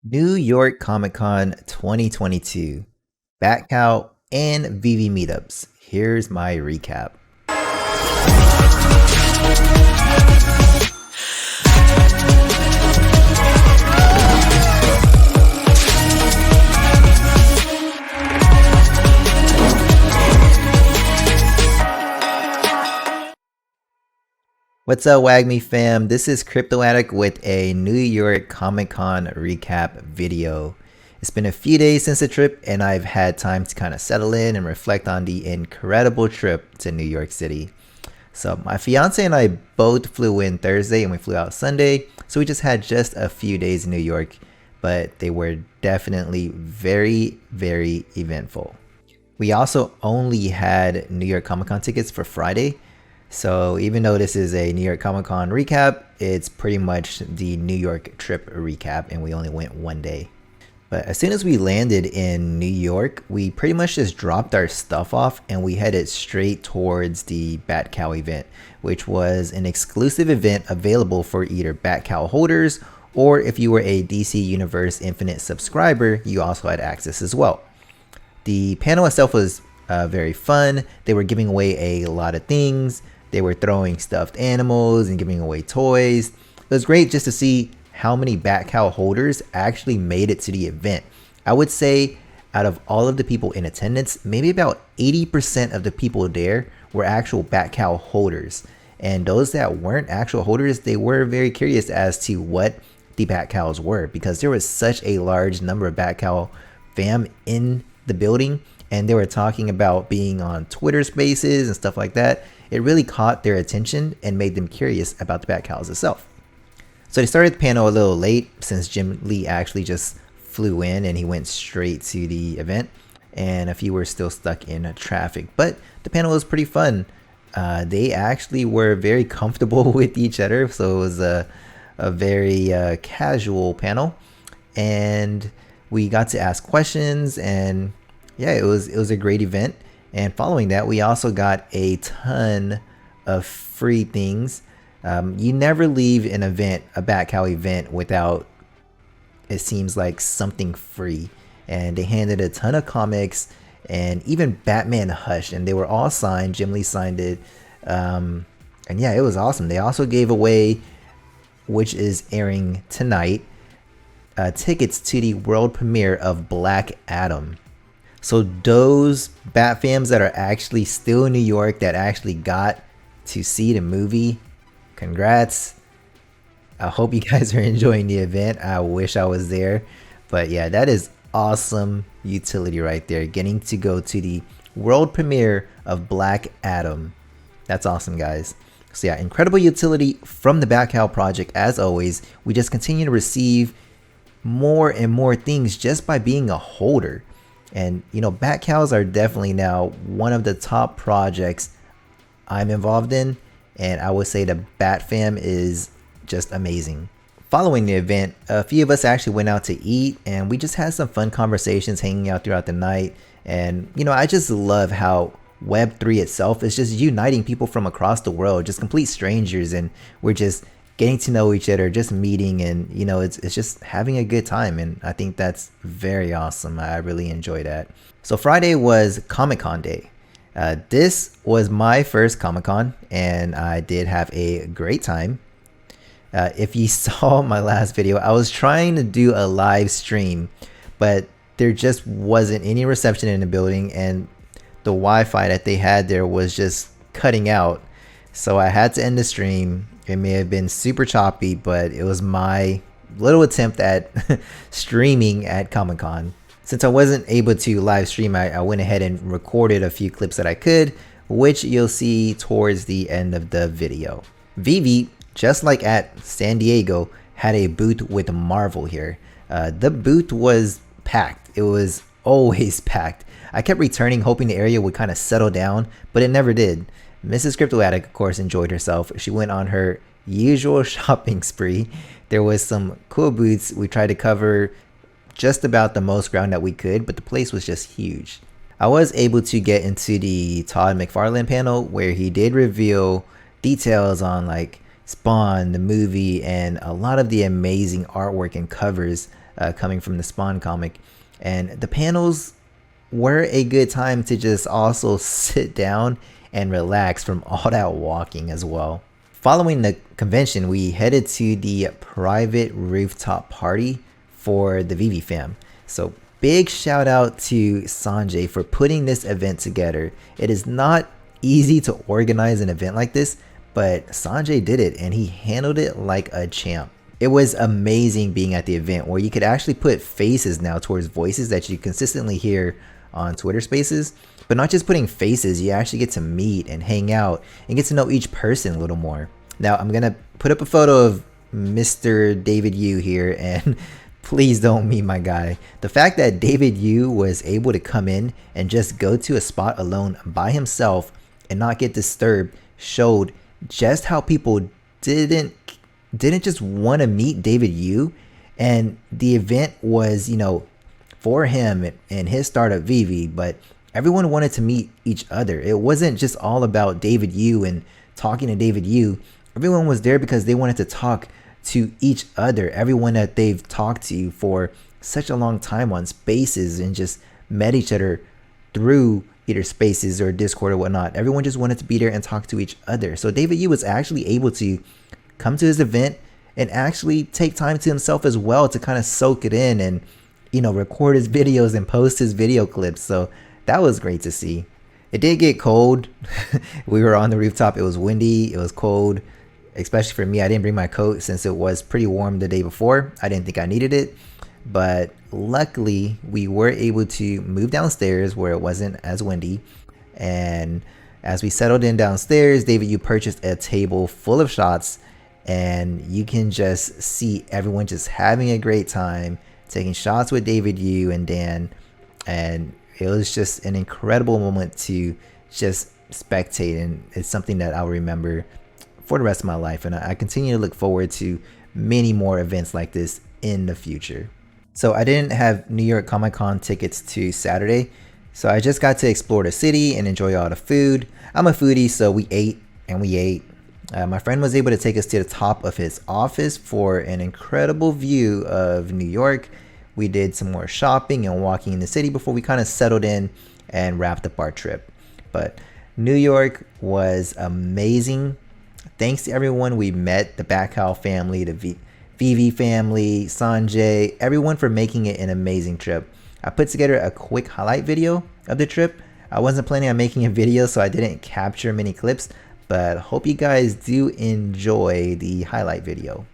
New York Comic Con 2022, Batcowl, and VEVE meetups. Here's my recap. What's up, WAGME fam? This is Crypto Addict with a New York Comic Con recap video. It's been a few days since the trip, and I've had time to kind of settle in and reflect on the incredible trip to New York City. So my fiance and I both flew in Thursday and we flew out Sunday, so we just had just a few days in New York, but they were definitely very eventful. We also only had New York Comic Con tickets for Friday. So even though this is a New York Comic Con recap, it's pretty much the New York trip recap, and we only went one day. But as soon as we landed in New York, we pretty much just dropped our stuff off and we headed straight towards the Batcowl event, which was an exclusive event available for either Batcowl holders, or if you were a DC Universe Infinite subscriber, you also had access as well. The panel itself was very fun. They were giving away a lot of things. They were throwing stuffed animals and giving away toys. It was great just to see how many Batcowl holders actually made it to the event. I would say out of all of the people in attendance, maybe about 80% of the people there were actual Batcowl holders. And those that weren't actual holders, they were very curious as to what the Batcowls were, because there was such a large number of Batcowl fam in the building, and they were talking about being on Twitter Spaces and stuff like that. It really caught their attention and made them curious about the Batcowls itself. So they started the panel a little late since Jim Lee actually just flew in and he went straight to the event, and a few were still stuck in traffic. But the panel was pretty fun. They actually were very comfortable with each other, so it was a very casual panel, and we got to ask questions, and yeah, it was a great event. And following that, we also got a ton of free things. You never leave an event, a Batcowl event, without, it seems like, something free. And they handed a ton of comics and even Batman Hush, and they were all signed. Jim Lee signed it. And yeah, it was awesome. They also gave away, which is airing tonight, tickets to the world premiere of Black Adam. So those Bat fans that are actually still in New York that actually got to see the movie, congrats. I hope you guys are enjoying the event. I wish I was there. But yeah, that is awesome utility right there. Getting to go to the world premiere of Black Adam. That's awesome, guys. So yeah, incredible utility from the Batcowl project as always. We just continue to receive more and more things just by being a holder. And you know, Batcowls are definitely now one of the top projects I'm involved in, and I would say the Bat fam is just amazing. Following the event, a few of us actually went out to eat, and we just had some fun conversations hanging out throughout the night. And you know, I just love how Web3 itself is just uniting people from across the world, just complete strangers, and we're just getting to know each other, just meeting, and you know, it's just having a good time. And I think that's very awesome. I really enjoy that. So Friday was ComicCon day. This was my first Comic-Con, and I did have a great time. If you saw my last video, I was trying to do a live stream, but there just wasn't any reception in the building, and the Wi-Fi that they had there was just cutting out. So I had to end the stream. It may have been super choppy, but it was my little attempt at streaming at Comic-Con. Since I wasn't able to live stream, I went ahead and recorded a few clips that I could, which you'll see towards the end of the video. VEVE, just like at San Diego, had a booth with Marvel here. The booth was packed. It was always packed. I kept returning hoping the area would kind of settle down, but it never did. Mrs. Crypto Addict, of course, enjoyed herself. She went on her usual shopping spree. There was some cool booths. We tried to cover just about the most ground that we could, but the place was just huge. I was able to get into the Todd McFarlane panel, where he did reveal details on like Spawn, the movie, and a lot of the amazing artwork and covers coming from the Spawn comic. And the panels were a good time to just also sit down and relax from all that walking as well. Following the convention, we headed to the private rooftop party for the VEVE fam. So big shout out to Sanjay for putting this event together. It is not easy to organize an event like this, but Sanjay did it and he handled it like a champ. It was amazing being at the event where you could actually put faces now towards voices that you consistently hear on Twitter Spaces. But not just putting faces, you actually get to meet and hang out and get to know each person a little more. Now I'm gonna put up a photo of Mr. David Yu here, and please don't meet my guy. The fact that David Yu was able to come in and just go to a spot alone by himself and not get disturbed showed just how people didn't just want to meet David Yu. And the event was, you know, for him and his start at VEVE, but everyone wanted to meet each other. It wasn't just all about David Yu and talking to David Yu. Everyone was there because they wanted to talk to each other, everyone that they've talked to for such a long time on Spaces and just met each other through either Spaces or Discord or whatnot. Everyone just wanted to be there and talk to each other. So David Yu was actually able to come to his event and actually take time to himself as well to kind of soak it in and, you know, record his videos and post his video clips. So that was great to see. It did get cold. We were on the rooftop. It was windy. It was cold, especially for me. I didn't bring my coat since it was pretty warm the day before. I didn't think I needed it, but luckily we were able to move downstairs where it wasn't as windy. And as we settled in downstairs, David, you purchased a table full of shots, and you can just see everyone just having a great time, taking shots with David Yu and Dan. And it was just an incredible moment to just spectate, and it's something that I'll remember for the rest of my life. And I continue to look forward to many more events like this in the future. So I didn't have New York Comic Con tickets to Saturday, so I just got to explore the city and enjoy all the food. I'm a foodie, so we ate and we ate. My friend was able to take us to the top of his office for an incredible view of New York. We did some more shopping and walking in the city before we kind of settled in and wrapped up our trip. But New York was amazing. Thanks to everyone we met, the Batcowl family, the VEVE family, Sanjay, everyone for making it an amazing trip. I put together a quick highlight video of the trip. I wasn't planning on making a video, so I didn't capture many clips, but hope you guys do enjoy the highlight video.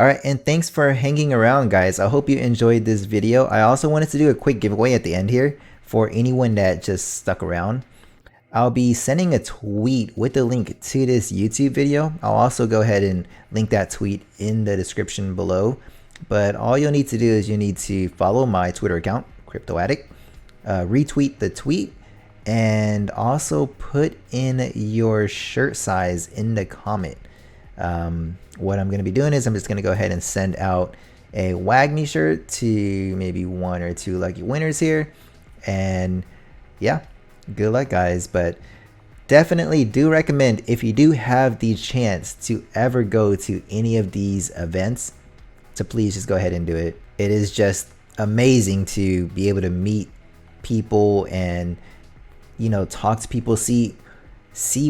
Alright, and thanks for hanging around, guys. I hope you enjoyed this video. I also wanted to do a quick giveaway at the end here for anyone that just stuck around. I'll be sending a tweet with a link to this YouTube video. I'll also go ahead and link that tweet in the description below. But all you'll need to do is you need to follow my Twitter account, CryptoAddict, retweet the tweet, and also put in your shirt size in the comment. What I'm going to be doing is I'm just going to go ahead and send out a WAGME shirt to maybe 1 or 2 lucky winners here. And yeah, good luck, guys. But definitely do recommend, if you do have the chance to ever go to any of these events, to please just go ahead and do it. It is just amazing to be able to meet people and, you know, talk to people, see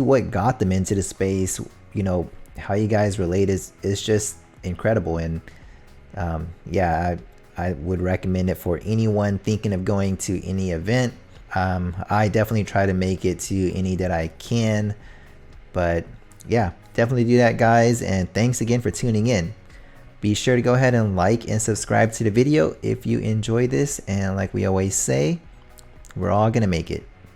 what got them into the space, you know, how you guys relate is just incredible. And yeah, I would recommend it for anyone thinking of going to any event. I definitely try to make it to any that I can, but yeah, definitely do that, guys. And thanks again for tuning in. Be sure to go ahead and like and subscribe to the video if you enjoy this, and like we always say, we're all gonna make it.